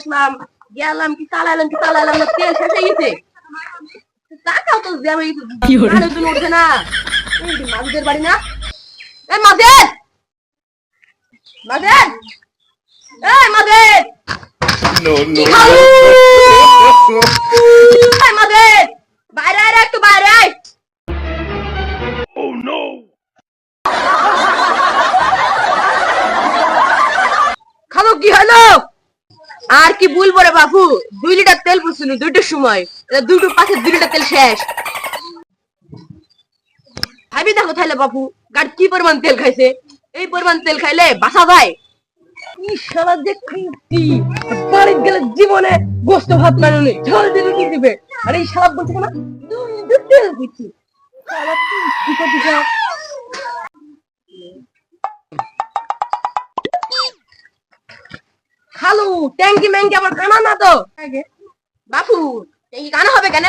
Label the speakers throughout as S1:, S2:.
S1: আসলাম, গেলাম কি চালাইলাম না, তেল শেষ হয়ে গেছে। টাকাও তো জ্যাম হয়ে গেছে, উঠছে না। মাঝের বাড়ি না, মাঝের মাঝের মাঝের মাঝের বাইরে আয়, একটু বাইরে আয়। খাবো কি হলো? আর কি বলবো রে বাবু, 2 লিটার তেল পুষছিল 2টার সময়, 2টো পাশে 2 লিটার তেল শেষ। ভাবি দেখো তাহলে বাবু, গাড়ি কি পরিমাণ তেল খাইছে। এই পরিমাণ তেল খাইলে বাসা যায়? শালা দেখি বাড়িতে গেলে জীবনে গোস্ত ভাত বানানো ঝোল দিলে কি দিবে। আর এই শালা বলছে না 2 লিটার তেল দিচ্ছি। খালু ট্যাঙ্কি ম্যাঙ্কি আমার কানা না তো বাপু, ট্যাঙ্কি কানা হবে কেন?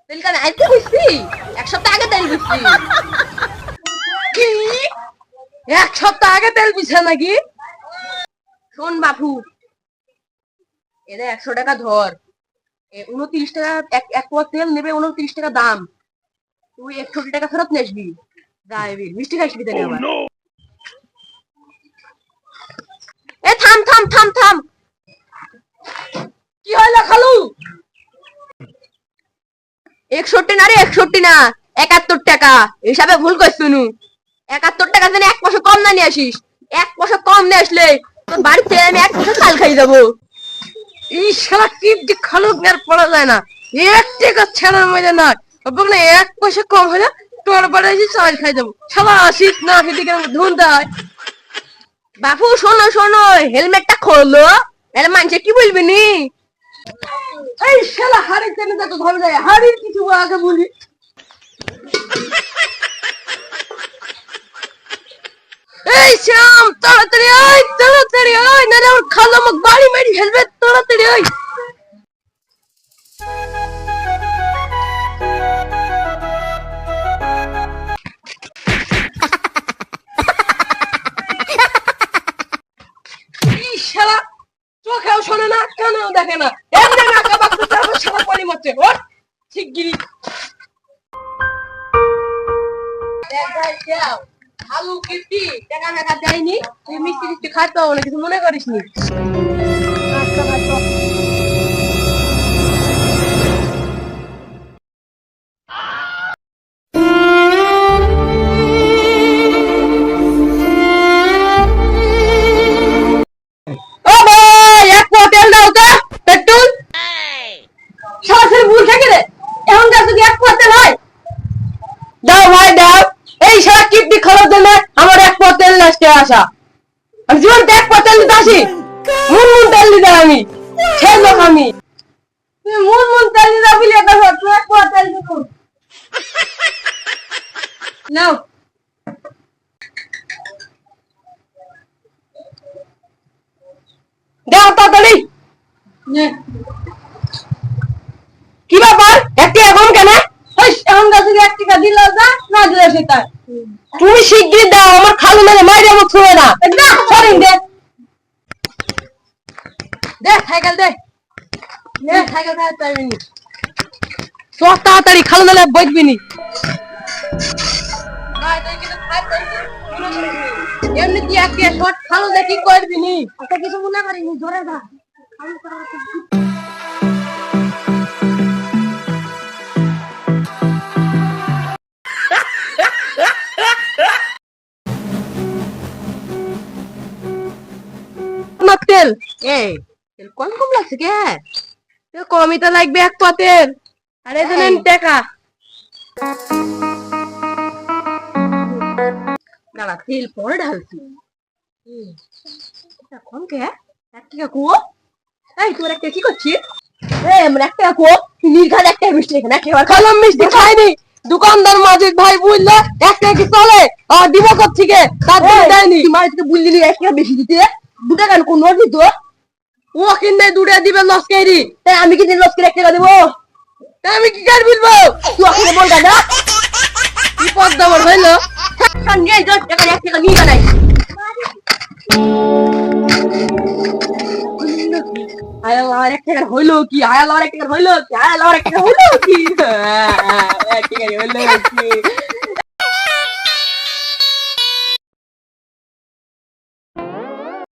S1: তেল কানে আইতে বুঝছি 1 সপ্তাহ আগে তেল বুঝছি। কি 1 সপ্তাহ আগে তেল বুঝছে নাকি? শোন বাপু, এদের 100 টাকা ধর, 29 টাকা এক পোয়া তেল নেবে, 29 টাকা দাম। তুই 61 টাকা ফেরত নিয়ে আসবি, যাবি মিষ্টি খাইবি তাহলে আবার। এ থাম থাম থাম থাম, কি হইলো খালু? 61 না রে, 61 না, 71 টাকা। হিসাবে ভুল করছিস নু। 71 টাকা যেন 1 পয়সা কম না নিয়ে আসিস। 1 পয়সা কম নিয়ে আসলে তোর বাড়িতে আমি 1 পয়সা চাল খাই যাবো। এই শালা টিপ যে খালু আর পড়া যায় না, 1 টাকা ছাড়ার মজা না। বল না 1 পয়সা কম হলে তোর বাড়ি এসে চাল খাই যাবো। শালা আসিস না, সেদিকে ধুনতে হয়। বাপু শোনো শোনো, হেলমেটটা খোলো, এর মানুষে কি বলবি নি? এই শালা হাড়ি টেনে তো ধরে যায়, হাড়ির কিছু আগে বলি। এই শ্যাম তাড়াতাড়ি আয়, তাড়াতাড়ি আয়, না রে আমার খালা আমাকে বাড়ি মারি ফেলবে, তাড়াতাড়ি আয়। শালা চোখেও শোনে না, কানেও দেখে না, এমনি নাকা বাক্স চাপা শালা পানি মারছে। ওর শিগগিরি আলু কিপটি টাকা টাকা দেয়নি, তুই মিষ্টি মিষ্টি খাইতে হবে না, কিছু মনে করিস নি। আসা আমি জীবন ত্যাগ করতে আসি, মন মন তেল দিতে আমি সেই লোক আমি। মন মন তেল দিতে বলি তেল দিব নাও। দাও তাড়াতাড়ি। কি ব্যাপার 1 টাকা কম কেন? এখন কাছে 1 টাকা দিল যা, না দিলে সেটা। তুমি শিগগির দাও, আমার খালু মেরে মাইরে আমাকে ছুঁয়ে না। সরিন দে দে সাইকেল দে, নে সাইকেল খাই পারবি নি। সব তাড়াতাড়ি, খালু মেলে বইবি নি। এমনি কি একটা শর্ট খালু দেখি করবি নি, একটা কিছু মনে করিনি, জোরে যা। তেল তেল কম কম লাগছে কে? কমই তো লাগবে 1 পা তেল। আরে জানেন টাকা না না, তেল পরে ঢালছি। কম কে 1 টাকা কো? এই তোর একটা কি করছিস? আমার 1 টাকা কো, নির্ঘাত 1 টাকা মিষ্টি এখানে একেবারে খালাম, মিষ্টি খাইনি। দোকানদার মাঝিক ভাই বুঝলে 1 টাকা কি চলে? আর দিব কত থেকে? তার দেয়নি। মাঝে থেকে বুঝলি 1 টাকা বেশি দিতে, 2 টাকা কোন নোট দিত। ও কিনে 2 টাকা দিবে লস কেরি, তাই আমি কি দিন লস করে 1 টাকা দেব? আমি কি কার বলবো? তুই ওকে বল দাদা, কি পদ্মা আমার হইলো সঙ্গে 1 টাকা নিয়ে নাই। আয় আল্লাহ, আমার 1 টাকার হইলো কি? আয় আল্লাহ, আমার 1 টাকার হইলো কি? আয় আল্লাহ, আমার 1 টাকার হইলো কি? 1 টাকার হইলো কি?